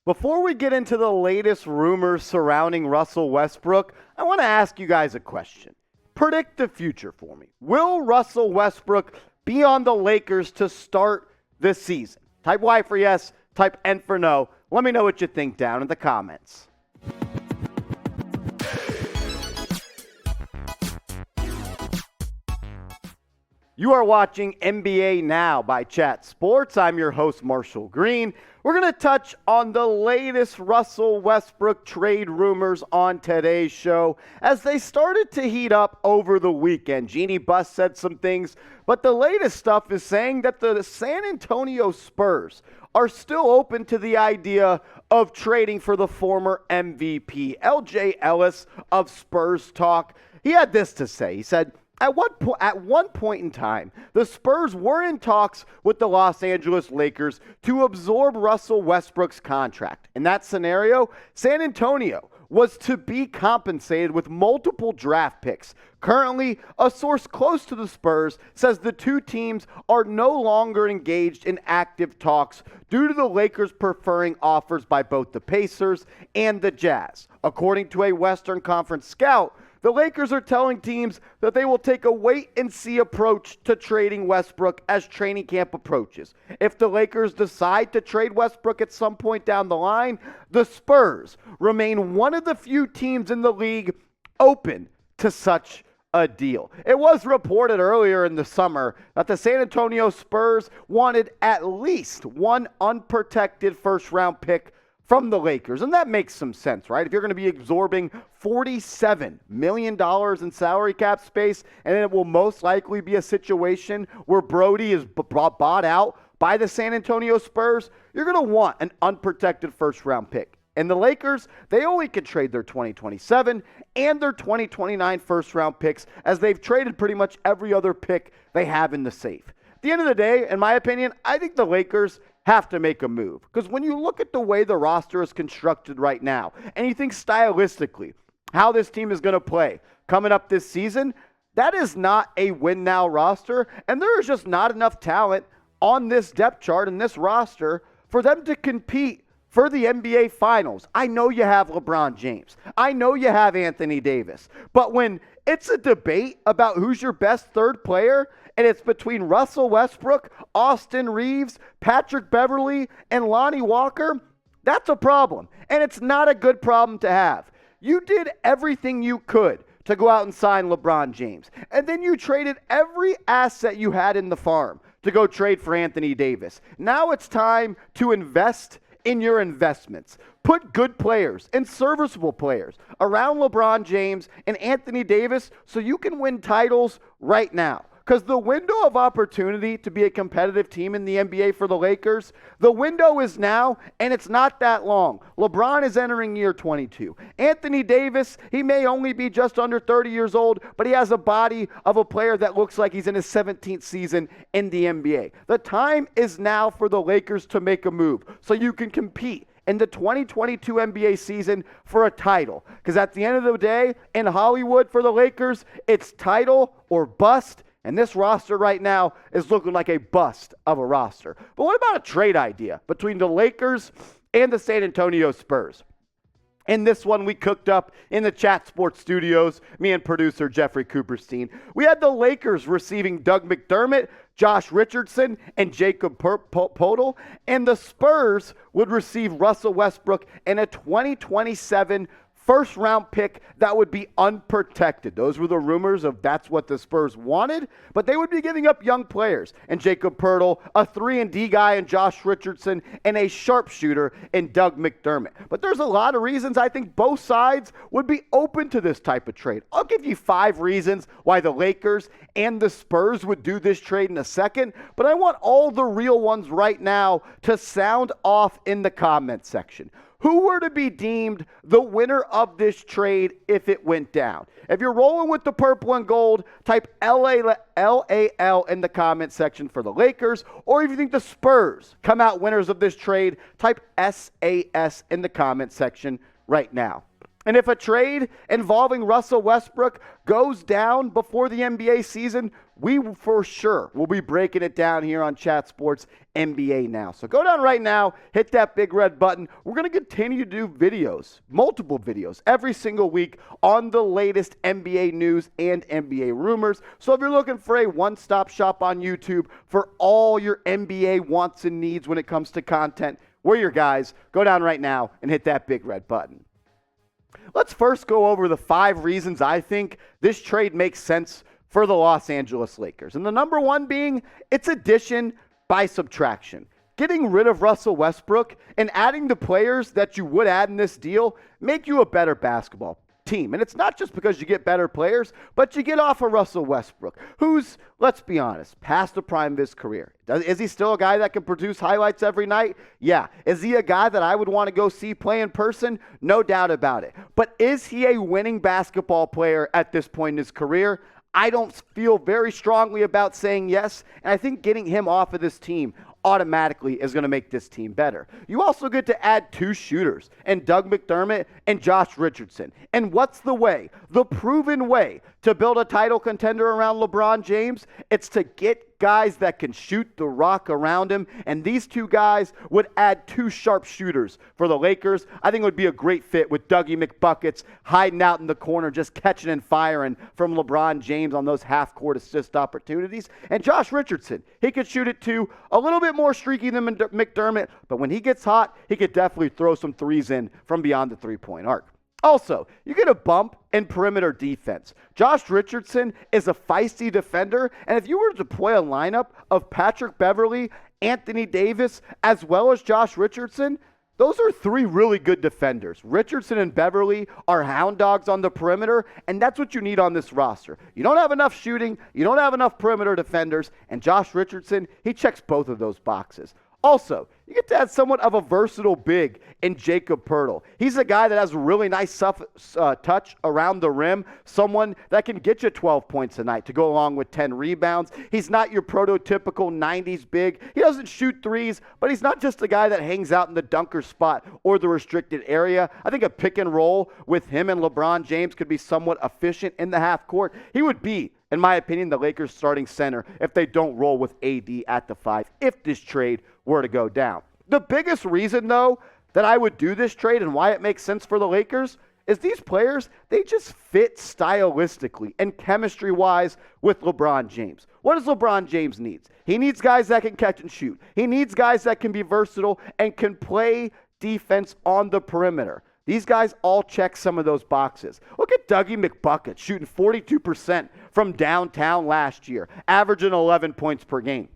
Before we get into the latest rumors surrounding Russell Westbrook, I want to ask you guys a question. Predict the future for me. Will Russell Westbrook be on the Lakers to start this season? Type Y for yes, type N for no. Let me know what you think down in the comments. You are watching NBA Now by Chat Sports. I'm your host, Marshall Green. We're going to touch on the latest Russell Westbrook trade rumors on today's show as they started to heat up over the weekend. Jeannie Buss said some things, but the latest stuff is saying that the San Antonio Spurs are still open to the idea of trading for the former MVP. LJ Ellis of Spurs Talk, he had this to say. He said, At one point in time, the Spurs were in talks with the Los Angeles Lakers to absorb Russell Westbrook's contract. In that scenario, San Antonio was to be compensated with multiple draft picks. Currently, a source close to the Spurs says the two teams are no longer engaged in active talks due to the Lakers preferring offers by both the Pacers and the Jazz. According to a Western Conference scout, the Lakers are telling teams that they will take a wait-and-see approach to trading Westbrook as training camp approaches. If the Lakers decide to trade Westbrook at some point down the line, the Spurs remain one of the few teams in the league open to such a deal. It was reported earlier in the summer that the San Antonio Spurs wanted at least one unprotected first-round pick from the Lakers. And that makes some sense, right? If you're going to be absorbing $47 million in salary cap space, and it will most likely be a situation where Brodie is bought out by the San Antonio Spurs, you're going to want an unprotected first-round pick. And the Lakers, they only can trade their 2027 and their 2029 first-round picks, as they've traded pretty much every other pick they have in the safe. At the end of the day, in my opinion, I think the Lakers have to make a move. Because when you look at the way the roster is constructed right now, and you think stylistically how this team is going to play coming up this season, that is not a win-now roster, and there is just not enough talent on this depth chart and this roster for them to compete for the NBA Finals. I know you have LeBron James. I know you have Anthony Davis. But when it's a debate about who's your best third player, and it's between Russell Westbrook, Austin Reeves, Patrick Beverley, and Lonnie Walker, that's a problem. And it's not a good problem to have. You did everything you could to go out and sign LeBron James. And then you traded every asset you had in the farm to go trade for Anthony Davis. Now it's time to invest in your investments. Put good players and serviceable players around LeBron James and Anthony Davis so you can win titles right now. Because the window of opportunity to be a competitive team in the NBA for the Lakers, the window is now, and it's not that long. LeBron is entering year 22. Anthony Davis, he may only be just under 30 years old, but he has a body of a player that looks like he's in his 17th season in the NBA. The time is now for the Lakers to make a move so you can compete in the 2022 NBA season for a title. Because at the end of the day, in Hollywood for the Lakers, it's title or bust. And this roster right now is looking like a bust of a roster. But what about a trade idea between the Lakers and the San Antonio Spurs? And this one we cooked up in the Chat Sports studios, me and producer Jeffrey Cooperstein. We had the Lakers receiving Doug McDermott, Josh Richardson, and Jakob Poeltl. And the Spurs would receive Russell Westbrook and a 2027 first-round pick that would be unprotected. Those were the rumors of that's what the Spurs wanted, but they would be giving up young players. And Jakob Poeltl, a 3-and-D guy in Josh Richardson, and a sharpshooter in Doug McDermott. But there's a lot of reasons I think both sides would be open to this type of trade. I'll give you 5 reasons why the Lakers and the Spurs would do this trade in a second, but I want all the real ones right now to sound off in the comment section. Who were to be deemed the winner of this trade if it went down? If you're rolling with the purple and gold, type LAL in the comment section for the Lakers. Or if you think the Spurs come out winners of this trade, type SAS in the comment section right now. And if a trade involving Russell Westbrook goes down before the NBA season, we for sure will be breaking it down here on Chat Sports NBA Now. So go down right now, hit that big red button. We're going to continue to do videos, multiple videos, every single week on the latest NBA news and NBA rumors. So if you're looking for a one-stop shop on YouTube for all your NBA wants and needs when it comes to content, we're your guys. Go down right now and hit that big red button. Let's first go over the 5 reasons I think this trade makes sense for the Los Angeles Lakers. And the number one being it's addition by subtraction. Getting rid of Russell Westbrook and adding the players that you would add in this deal make you a better basketball team. And it's not just because you get better players, but you get off of Russell Westbrook, who's, let's be honest, past the prime of his career. Is he still a guy that can produce highlights every night? Yeah. Is he a guy that I would want to go see play in person? No doubt about it. But is he a winning basketball player at this point in his career? I don't feel very strongly about saying yes, and I think getting him off of this team automatically is going to make this team better. You also get to add 2 shooters, and Doug McDermott and Josh Richardson. And what's the way? The proven way to build a title contender around LeBron James? It's to get guys that can shoot the rock around him, and these 2 guys would add 2 sharp shooters for the Lakers. I think it would be a great fit with Dougie McBuckets hiding out in the corner, just catching and firing from LeBron James on those half-court assist opportunities. And Josh Richardson, he could shoot it too, a little bit more streaky than McDermott, but when he gets hot, he could definitely throw some threes in from beyond the three-point arc. Also, you get a bump in perimeter defense. Josh Richardson is a feisty defender, and if you were to deploy a lineup of Patrick Beverley, Anthony Davis, as well as Josh Richardson, those are 3 really good defenders. Richardson and Beverley are hound dogs on the perimeter, and that's what you need on this roster. You don't have enough shooting, you don't have enough perimeter defenders, and Josh Richardson, he checks both of those boxes. Also, you get to add somewhat of a versatile big in Jakob Poeltl. He's a guy that has a really nice touch around the rim, someone that can get you 12 points a night to go along with 10 rebounds. He's not your prototypical 90s big. He doesn't shoot threes, but he's not just a guy that hangs out in the dunker spot or the restricted area. I think a pick and roll with him and LeBron James could be somewhat efficient in the half court. He would be, in my opinion, the Lakers' starting center if they don't roll with AD at the 5 if this trade were to go down. The biggest reason, though, that I would do this trade and why it makes sense for the Lakers is these players, they just fit stylistically and chemistry-wise with LeBron James. What does LeBron James need? He needs guys that can catch and shoot. He needs guys that can be versatile and can play defense on the perimeter. These guys all check some of those boxes. Look at Dougie McBuckets shooting 42% from downtown last year, averaging 11 points per game,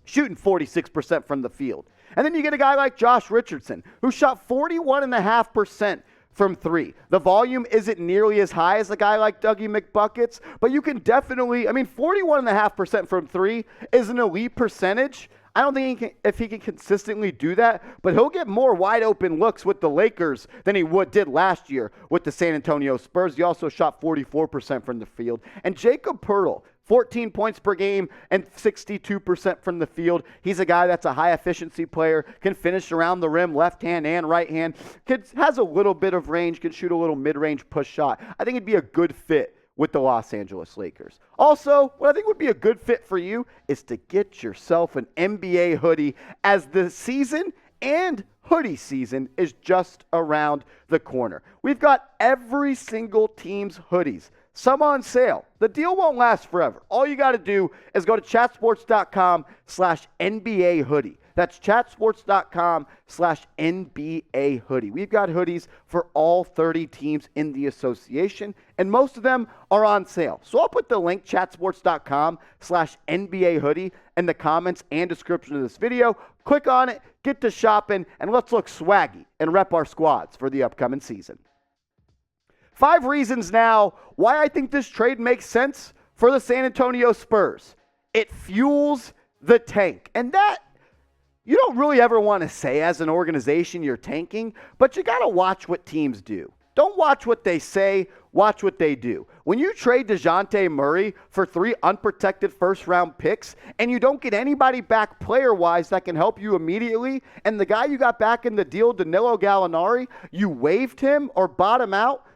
shooting 46% from the field. And then you get a guy like Josh Richardson, who shot 41.5% from 3. The volume isn't nearly as high as a guy like Dougie McBuckets, but you can definitely, 41.5% from 3 is an elite percentage. I don't think if he can consistently do that, but he'll get more wide open looks with the Lakers than he did last year with the San Antonio Spurs. He also shot 44% from the field. And Jakob Poeltl, 14 points per game and 62% from the field. He's a guy that's a high efficiency player, can finish around the rim, left hand and right hand, has a little bit of range, can shoot a little mid-range push shot. I think it'd be a good fit with the Los Angeles Lakers. Also, what I think would be a good fit for you is to get yourself an NBA hoodie, as the season and hoodie season is just around the corner. We've got every single team's hoodies, some on sale. The deal won't last forever. All you got to do is go to chatsports.com/NBA hoodie. That's chatsports.com/NBA hoodie. We've got hoodies for all 30 teams in the association, and most of them are on sale. So I'll put the link, chatsports.com/NBA hoodie, in the comments and description of this video. Click on it, get to shopping, and let's look swaggy and rep our squads for the upcoming season. 5 reasons now why I think this trade makes sense for the San Antonio Spurs. It fuels the tank. And that you don't really ever want to say as an organization you're tanking, but you got to watch what teams do. Don't watch what they say, watch what they do. When you trade DeJounte Murray for 3 unprotected first-round picks and you don't get anybody back player-wise that can help you immediately, and the guy you got back in the deal, Danilo Gallinari, you waived him or bought him out,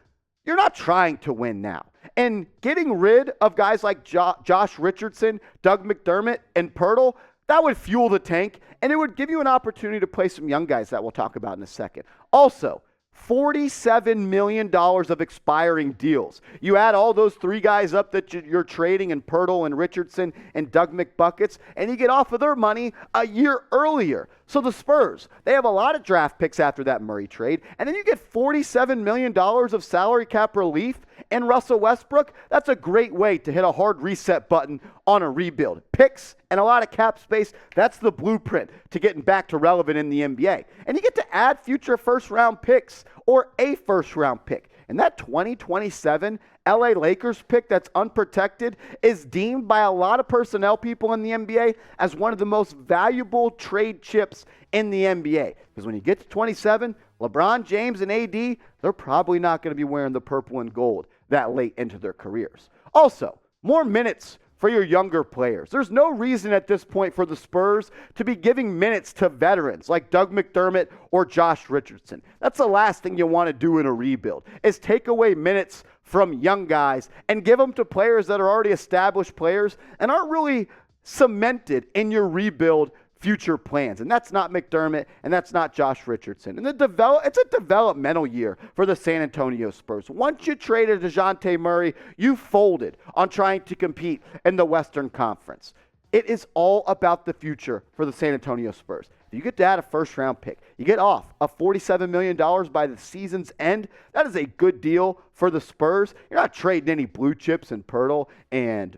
you're not trying to win now. And getting rid of guys like Josh Richardson, Doug McDermott, and Poeltl, that would fuel the tank, and it would give you an opportunity to play some young guys that we'll talk about in a second. Also, $47 million of expiring deals. You add all those three guys up that you're trading in Poeltl and Richardson and Doug McBuckets, and you get off of their money a year earlier. So the Spurs, they have a lot of draft picks after that Murray trade, and then you get $47 million of salary cap relief and Russell Westbrook. That's a great way to hit a hard reset button on a rebuild. Picks and a lot of cap space, that's the blueprint to getting back to relevant in the NBA. And you get to add future first-round picks or a first-round pick. And that 2027 LA Lakers pick that's unprotected is deemed by a lot of personnel people in the NBA as one of the most valuable trade chips in the NBA. Because when you get to 27, LeBron James and AD, they're probably not going to be wearing the purple and gold that late into their careers. Also, more minutes for your younger players. There's no reason at this point for the Spurs to be giving minutes to veterans like Doug McDermott or Josh Richardson. That's the last thing you want to do in a rebuild, is take away minutes from young guys and give them to players that are already established players and aren't really cemented in your rebuild future plans. And that's not McDermott, and that's not Josh Richardson. And it's a developmental year for the San Antonio Spurs. Once you traded DeJounte Murray, you folded on trying to compete in the Western Conference. It is all about the future for the San Antonio Spurs. If you get to add a first-round pick, you get off of $47 million by the season's end. That is a good deal for the Spurs. You're not trading any blue chips and Poeltl and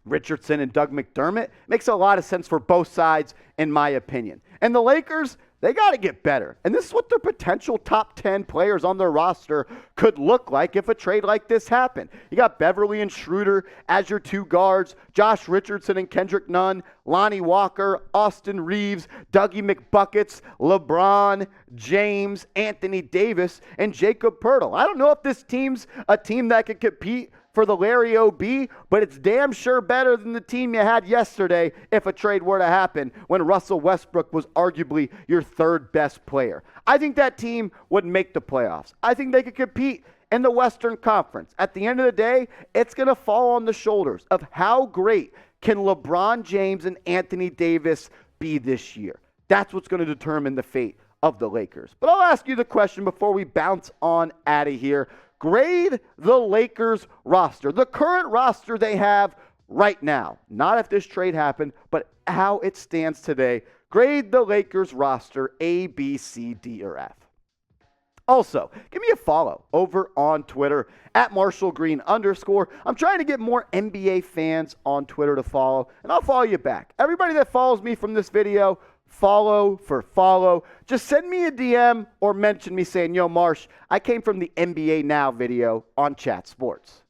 Richardson and Doug McDermott. Makes a lot of sense for both sides, in my opinion. And the Lakers, they got to get better. And this is what their potential top 10 players on their roster could look like if a trade like this happened. You got Beverly and Schroeder as your two guards, Josh Richardson and Kendrick Nunn, Lonnie Walker, Austin Reeves, Dougie McBuckets, LeBron, James, Anthony Davis, and Jakob Poeltl. I don't know if this team's a team that could compete for the Larry O.B., but it's damn sure better than the team you had yesterday if a trade were to happen when Russell Westbrook was arguably your third best player. I think that team would make the playoffs. I think they could compete in the Western Conference. At the end of the day, it's going to fall on the shoulders of how great can LeBron James and Anthony Davis be this year. That's what's going to determine the fate of the Lakers. But I'll ask you the question before we bounce on out of here. Grade the Lakers roster, the current roster they have right now. Not if this trade happened, but how it stands today. Grade the Lakers roster A, B, C, D, or F. Also, give me a follow over on Twitter at @MarshallGreen_. I'm trying to get more NBA fans on Twitter to follow, and I'll follow you back. Everybody that follows me from this video, follow for follow. Just send me a DM or mention me saying, yo, Marsh, I came from the NBA Now video on Chat Sports.